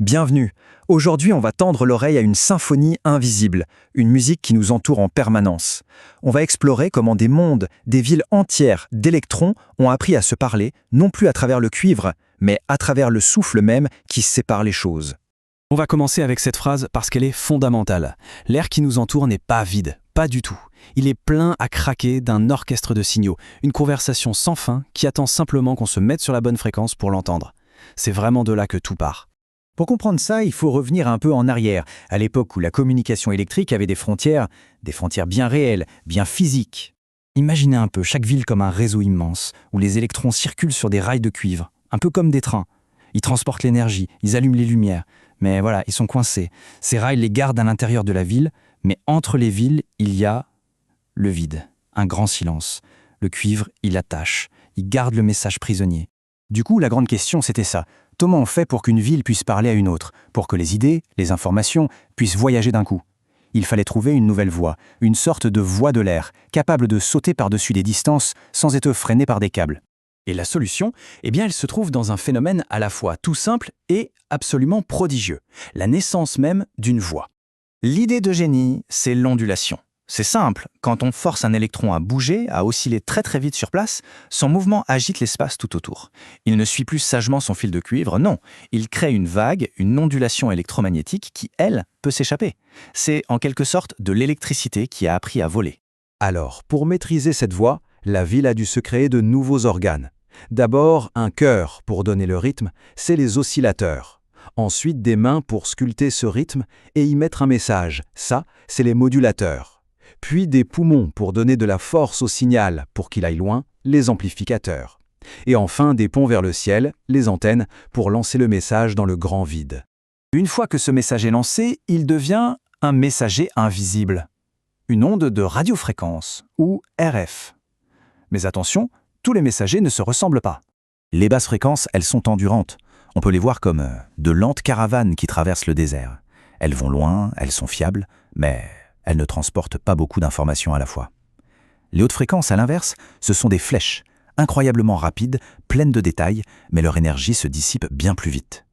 Bienvenue. Aujourd'hui, on va tendre l'oreille à une symphonie invisible, une musique qui nous entoure en permanence. On va explorer comment des mondes, des villes entières d'électrons ont appris à se parler, non plus à travers le cuivre, mais à travers le souffle même qui sépare les choses. On va commencer avec cette phrase parce qu'elle est fondamentale. L'air qui nous entoure n'est pas vide, pas du tout. Il est plein à craquer d'un orchestre de signaux, une conversation sans fin qui attend simplement qu'on se mette sur la bonne fréquence pour l'entendre. C'est vraiment de là que tout part. Pour comprendre ça, il faut revenir un peu en arrière, à l'époque où la communication électrique avait des frontières bien réelles, bien physiques. Imaginez un peu chaque ville comme un réseau immense, où les électrons circulent sur des rails de cuivre, un peu comme des trains. Ils transportent l'énergie, ils allument les lumières, mais voilà, ils sont coincés. Ces rails les gardent à l'intérieur de la ville, mais entre les villes, il y a le vide, un grand silence. Le cuivre, il attache, il garde le message prisonnier. Du coup, la grande question, c'était ça. Comment on fait pour qu'une ville puisse parler à une autre, pour que les idées, les informations puissent voyager d'un coup? Il fallait trouver une nouvelle voie, une sorte de voie de l'air, capable de sauter par-dessus des distances sans être freinée par des câbles. Et la solution, elle se trouve dans un phénomène à la fois tout simple et absolument prodigieux, la naissance même d'une voix. L'idée de génie, c'est l'ondulation. C'est simple, quand on force un électron à bouger, à osciller très très vite sur place, son mouvement agite l'espace tout autour. Il ne suit plus sagement son fil de cuivre, non, il crée une vague, une ondulation électromagnétique qui, elle, peut s'échapper. C'est en quelque sorte de l'électricité qui a appris à voler. Alors, pour maîtriser cette voie, la ville a dû se créer de nouveaux organes. D'abord, un cœur pour donner le rythme, c'est les oscillateurs. Ensuite, des mains pour sculpter ce rythme et y mettre un message, ça, c'est les modulateurs. Puis des poumons pour donner de la force au signal pour qu'il aille loin, les amplificateurs. Et enfin des ponts vers le ciel, les antennes, pour lancer le message dans le grand vide. Une fois que ce message est lancé, il devient un messager invisible. Une onde de radiofréquence, ou RF. Mais attention, tous les messagers ne se ressemblent pas. Les basses fréquences, elles sont endurantes. On peut les voir comme de lentes caravanes qui traversent le désert. Elles vont loin, elles sont fiables, mais elles ne transportent pas beaucoup d'informations à la fois. Les hautes fréquences, à l'inverse, ce sont des flèches, incroyablement rapides, pleines de détails, mais leur énergie se dissipe bien plus vite.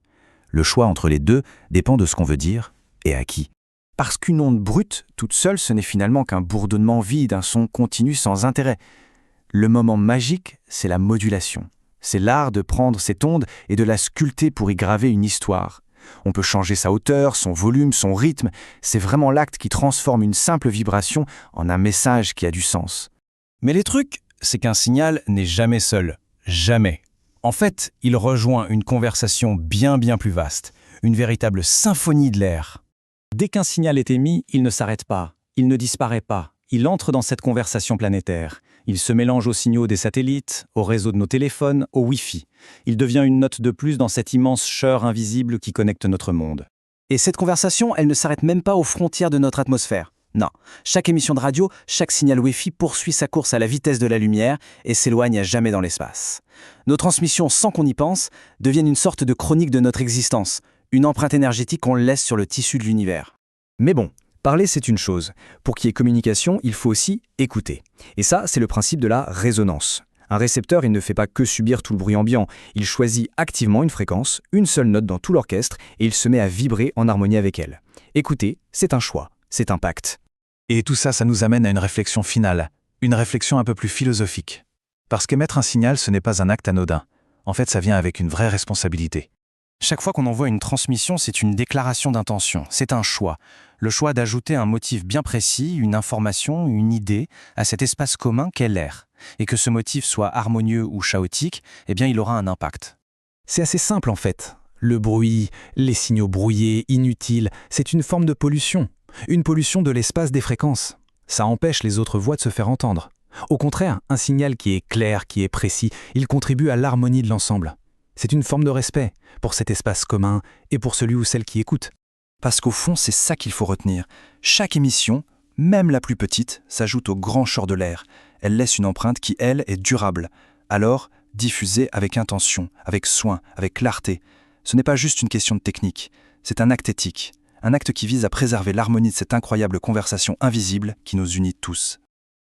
Le choix entre les deux dépend de ce qu'on veut dire et à qui. Parce qu'une onde brute, toute seule, ce n'est finalement qu'un bourdonnement vide, un son continu sans intérêt. Le moment magique, c'est la modulation. C'est l'art de prendre cette onde et de la sculpter pour y graver une histoire. On peut changer sa hauteur, son volume, son rythme. C'est vraiment l'acte qui transforme une simple vibration en un message qui a du sens. Mais les trucs, c'est qu'un signal n'est jamais seul. Jamais. En fait, il rejoint une conversation bien plus vaste. Une véritable symphonie de l'air. Dès qu'un signal est émis, il ne s'arrête pas. Il ne disparaît pas. Il entre dans cette conversation planétaire. Il se mélange aux signaux des satellites, au réseau de nos téléphones, au Wi-Fi. Il devient une note de plus dans cette immense chœur invisible qui connecte notre monde. Et cette conversation, elle ne s'arrête même pas aux frontières de notre atmosphère. Non, chaque émission de radio, chaque signal Wi-Fi poursuit sa course à la vitesse de la lumière et s'éloigne à jamais dans l'espace. Nos transmissions, sans qu'on y pense, deviennent une sorte de chronique de notre existence, une empreinte énergétique qu'on laisse sur le tissu de l'univers. Mais bon, parler, c'est une chose. Pour qu'il y ait communication, il faut aussi écouter. Et ça, c'est le principe de la résonance. Un récepteur, il ne fait pas que subir tout le bruit ambiant. Il choisit activement une fréquence, une seule note dans tout l'orchestre, et il se met à vibrer en harmonie avec elle. Écouter, c'est un choix, c'est un pacte. Et tout ça, ça nous amène à une réflexion finale, une réflexion un peu plus philosophique. Parce qu'émettre un signal, ce n'est pas un acte anodin. En fait, ça vient avec une vraie responsabilité. Chaque fois qu'on envoie une transmission, c'est une déclaration d'intention, c'est un choix. Le choix d'ajouter un motif bien précis, une information, une idée à cet espace commun qu'est l'air. Et que ce motif soit harmonieux ou chaotique, il aura un impact. C'est assez simple en fait. Le bruit, les signaux brouillés, inutiles, c'est une forme de pollution. Une pollution de l'espace des fréquences. Ça empêche les autres voix de se faire entendre. Au contraire, un signal qui est clair, qui est précis, il contribue à l'harmonie de l'ensemble. C'est une forme de respect pour cet espace commun et pour celui ou celle qui écoute. Parce qu'au fond, c'est ça qu'il faut retenir. Chaque émission, même la plus petite, s'ajoute au grand chœur de l'air. Elle laisse une empreinte qui, elle, est durable. Alors, diffusée avec intention, avec soin, avec clarté. Ce n'est pas juste une question de technique, c'est un acte éthique. Un acte qui vise à préserver l'harmonie de cette incroyable conversation invisible qui nous unit tous.